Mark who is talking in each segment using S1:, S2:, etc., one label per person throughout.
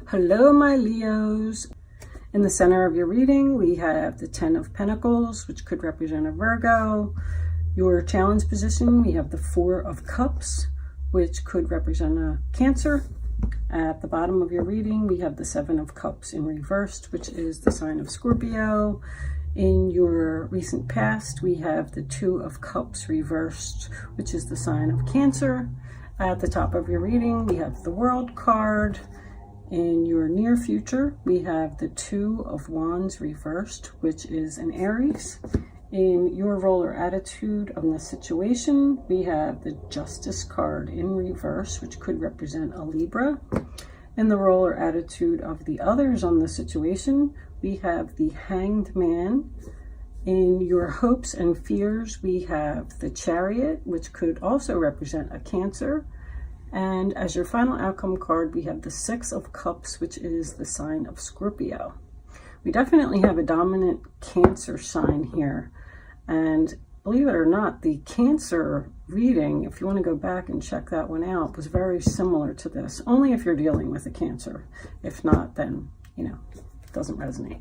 S1: Hello, my Leos. In the center of your reading, we have the 10 of Pentacles, which could represent a Virgo. Your challenge position, we have the 4 of Cups, which could represent a Cancer. At the bottom of your reading, we have the 7 of Cups in reversed, which is the sign of Scorpio. In your recent past, we have the 2 of Cups reversed, which is the sign of Cancer. At the top of your reading, we have the World card. In your near future, we have the 2 of Wands reversed, which is an Aries. In your role or attitude on the situation, we have the Justice card in reverse, which could represent a Libra. In the role or attitude of the others on the situation, we have the Hanged Man. In your hopes and fears, we have the Chariot, which could also represent a Cancer. And as your final outcome card, we have the 6 of Cups, which is the sign of Scorpio. We definitely have a dominant Cancer sign here. And believe it or not, the Cancer reading, if you want to go back and check that one out, was very similar to this. Only if you're dealing with a Cancer. If not, then, it doesn't resonate.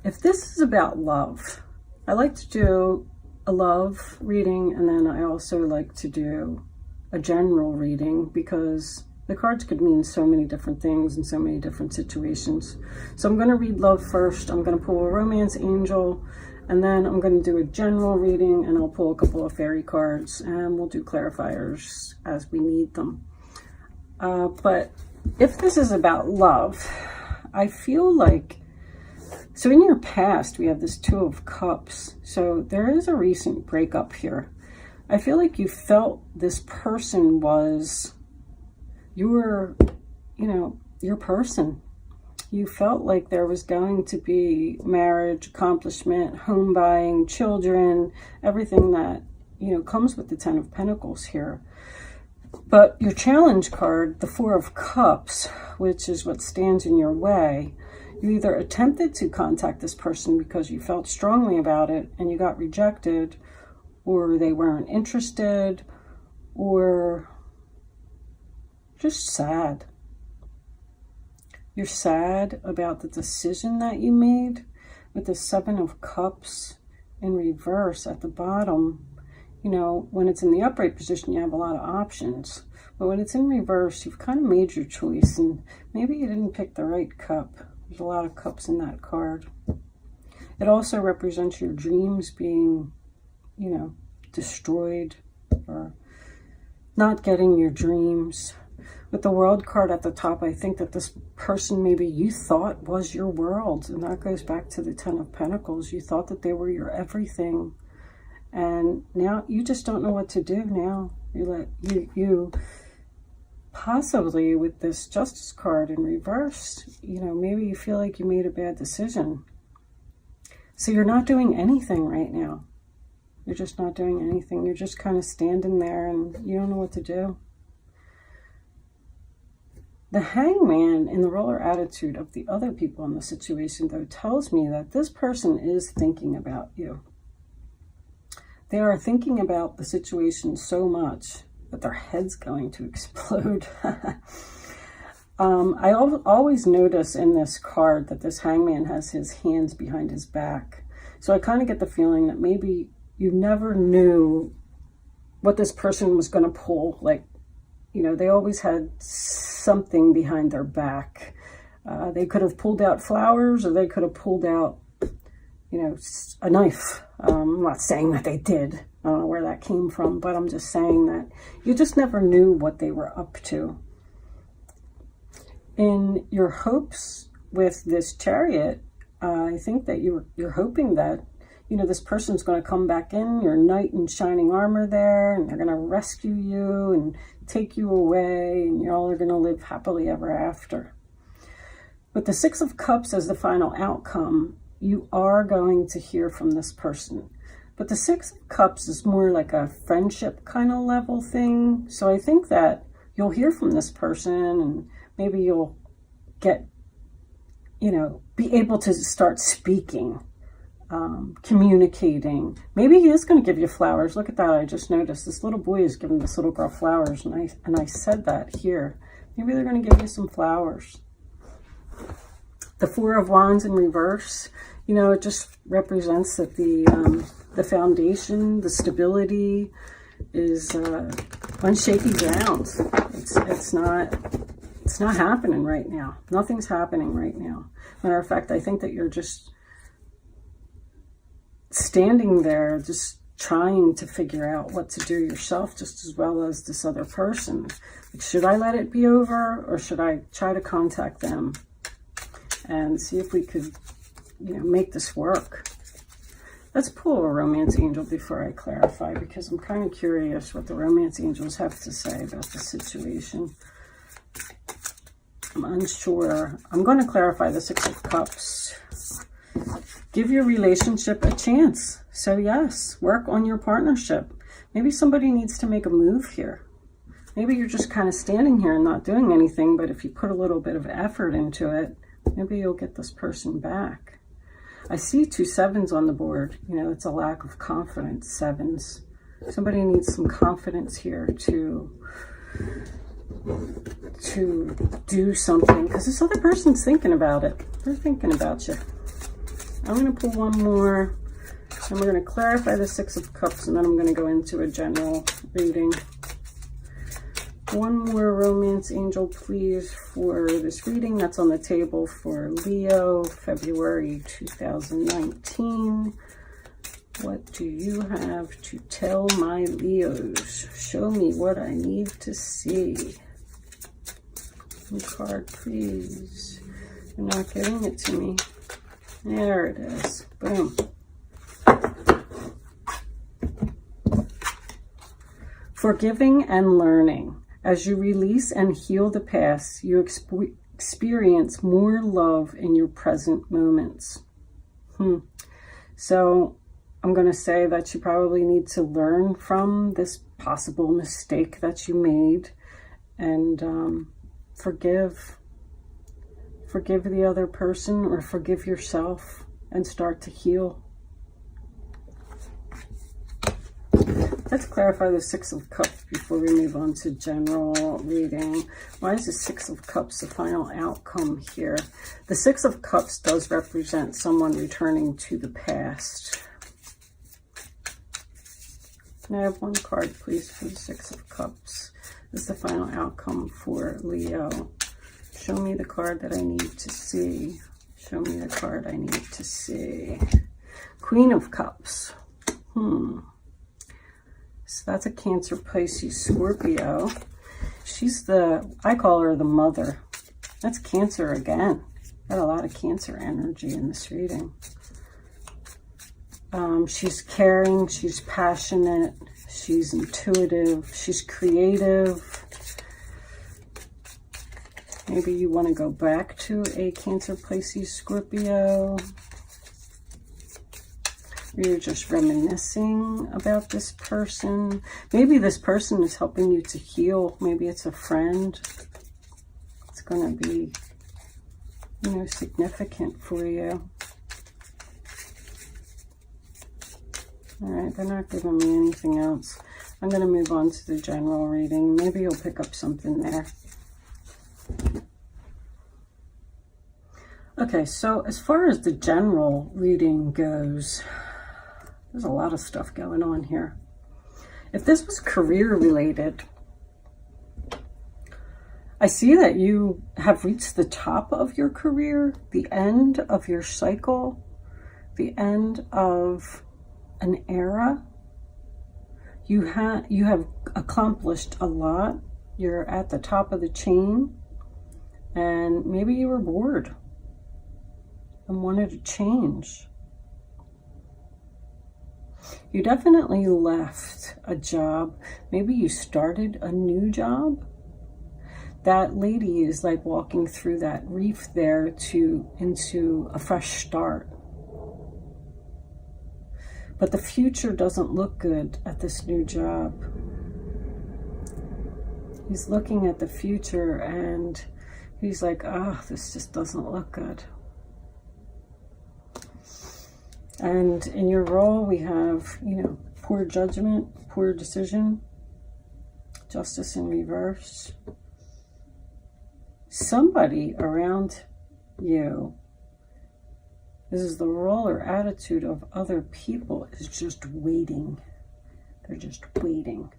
S1: If this is about love, I like to do a love reading, and then I also like to do a general reading because the cards could mean so many different things in so many different situations. So I'm going to read love first. I'm going to pull a romance angel, and then I'm going to do a general reading, and I'll pull a couple of fairy cards, and we'll do clarifiers as we need them. But if this is about love, I feel like, so in your past, we have this 2 of Cups. So there is a recent breakup here. I feel like you felt this person was your person. You felt like there was going to be marriage, accomplishment, home buying, children, everything that, comes with the 10 of Pentacles here. But your challenge card, the 4 of Cups, which is what stands in your way, you either attempted to contact this person because you felt strongly about it and you got rejected, or they weren't interested, or just sad. You're sad about the decision that you made with the 7 of Cups in reverse at the bottom. When it's in the upright position, you have a lot of options. But when it's in reverse, you've kind of made your choice, and maybe you didn't pick the right cup. There's a lot of cups in that card. It also represents your dreams being, destroyed, or not getting your dreams. With the World card at the top, I think that this person maybe you thought was your world, and that goes back to the 10 of Pentacles. You thought that they were your everything, and now you just don't know what to do now. You possibly, with this Justice card in reverse, maybe you feel like you made a bad decision. So you're not doing anything right now. You're just not doing anything. You're just kind of standing there and you don't know what to do. The Hangman in the role or attitude of the other people in the situation, though, tells me that this person is thinking about you. They are thinking about the situation so much that their head's going to explode. I always notice in this card that this Hangman has his hands behind his back. So I kind of get the feeling that maybe you never knew what this person was going to pull. Like, they always had something behind their back. They could have pulled out flowers, or they could have pulled out, a knife. I'm not saying that they did. I don't know where that came from, but I'm just saying that you just never knew what they were up to. In your hopes with this Chariot, I think that you're hoping that, this person's going to come back in, your knight in shining armor there, and they're going to rescue you and take you away, and you all are going to live happily ever after. With the 6 of Cups as the final outcome, you are going to hear from this person. But the 6 of Cups is more like a friendship kind of level thing. So I think that you'll hear from this person, and maybe you'll get, be able to start speaking, communicating. Maybe he is going to give you flowers. Look at that. I just noticed this little boy is giving this little girl flowers. And I said that here. Maybe they're going to give you some flowers. The Four of Wands in reverse, you know, it just represents that the foundation, the stability is on shaky ground. It's not happening right now. Nothing's happening right now. Matter of fact, I think that you're just standing there, just trying to figure out what to do yourself, just as well as this other person. Like, should I let it be over, or should I try to contact them and see if we could, you know, make this work? Let's pull a romance angel before I clarify, because I'm kind of curious what the romance angels have to say about the situation. I'm unsure. I'm going to clarify the Six of Cups. Give your relationship a chance. So yes, work on your partnership. Maybe somebody needs to make a move here. Maybe you're just kind of standing here and not doing anything, but if you put a little bit of effort into it, maybe you'll get this person back. I see 2 sevens on the board. You know, it's a lack of confidence, sevens. Somebody needs some confidence here to do something, because this other person's thinking about it. They're thinking about you. I'm going to pull one more, and we're going to clarify the Six of Cups, and then I'm going to go into a general reading. One more romance angel, please, for this reading that's on the table for Leo, February 2019. What do you have to tell my Leos? Show me what I need to see. One card, please. You're not getting it to me. There it is. Boom. Forgiving and learning. As you release and heal the past, you experience more love in your present moments. So I'm going to say that you probably need to learn from this possible mistake that you made, and forgive the other person, or forgive yourself and start to heal. Let's clarify the Six of Cups before we move on to general reading. Why is the Six of Cups the final outcome here? The Six of Cups does represent someone returning to the past. Can I have one card, please, for the Six of Cups? This is the final outcome for Leo. Show me the card that I need to see. Show me the card I need to see. Queen of Cups. So that's a Cancer, Pisces, Scorpio. She's I call her the mother. That's Cancer again. Got a lot of Cancer energy in this reading. She's caring, she's passionate, she's intuitive, she's creative. Maybe you want to go back to a Cancer, Pisces, Scorpio. You're just reminiscing about this person. Maybe this person is helping you to heal. Maybe it's a friend. It's going to be, you know, significant for you. All right, they're not giving me anything else. I'm going to move on to the general reading. Maybe you'll pick up something there. Okay, so as far as the general reading goes, there's a lot of stuff going on here. If this was career related, I see that you have reached the top of your career, the end of your cycle, the end of an era. You have accomplished a lot. You're at the top of the chain, and maybe you were bored and wanted to change. You definitely left a job. Maybe you started a new job. That lady is like walking through that reef there into a fresh start. But the future doesn't look good at this new job. He's looking at the future and he's like, oh, this just doesn't look good. And in your role, we have, you know, poor judgment, poor decision, justice in reverse. somebody around you, this is the role or attitude of other people, is just waiting. They're just waiting.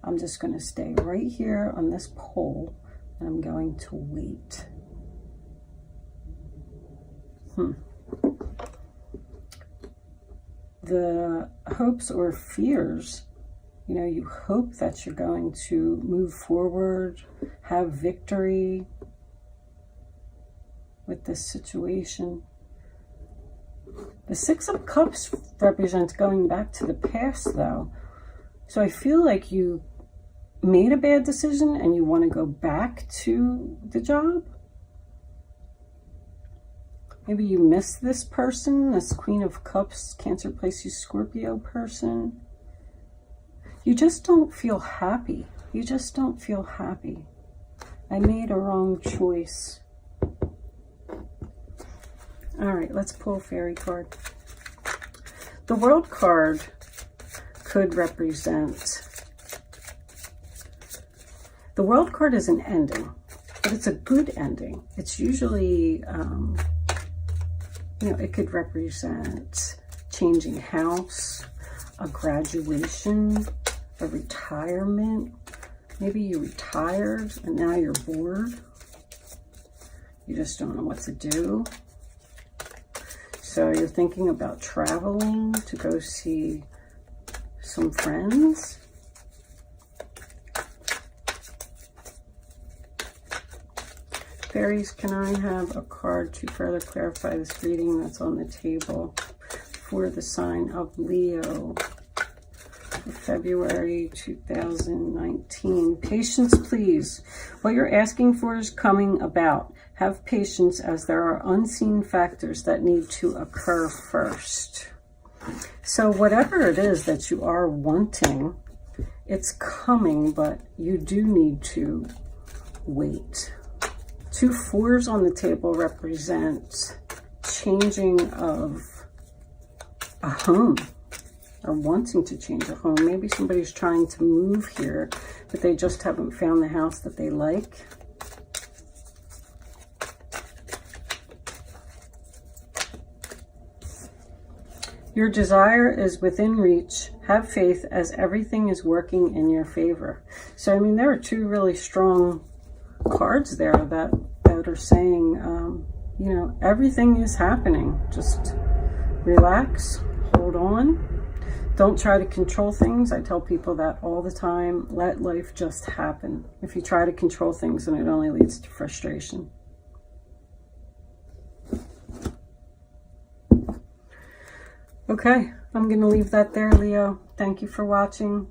S1: I'm just going to stay right here on this pole and I'm going to wait. The hopes or fears, you know, you hope that you're going to move forward, have victory with this situation. The Six of Cups represents going back to the past, though. So I feel like you made a bad decision and you want to go back to the job. Maybe you miss this person, this Queen of Cups, Cancer, Pisces, Scorpio person. You just don't feel happy. You just don't feel happy. I made a wrong choice. All right, let's pull a fairy card. The World card could represent... The World card is an ending, but it's a good ending. It's usually... you know, it could represent changing house, a graduation, a retirement. Maybe you retired and now you're bored. You just don't know what to do. So you're thinking about traveling to go see some friends. Fairies, can I have a card to further clarify this reading that's on the table for the sign of Leo for February 2019? Patience, please. What you're asking for is coming about. Have patience, as there are unseen factors that need to occur first. So whatever it is that you are wanting, it's coming, but you do need to wait. 2 4s on the table represent changing of a home or wanting to change a home. Maybe somebody's trying to move here, but they just haven't found the house that they like. Your desire is within reach. Have faith, as everything is working in your favor. So, I mean, there are 2 really strong cards there that are saying, you know, everything is happening. Just relax, hold on. Don't try to control things. I tell people that all the time. Let life just happen. If you try to control things, then it only leads to frustration. Okay, I'm going to leave that there, Leo. Thank you for watching.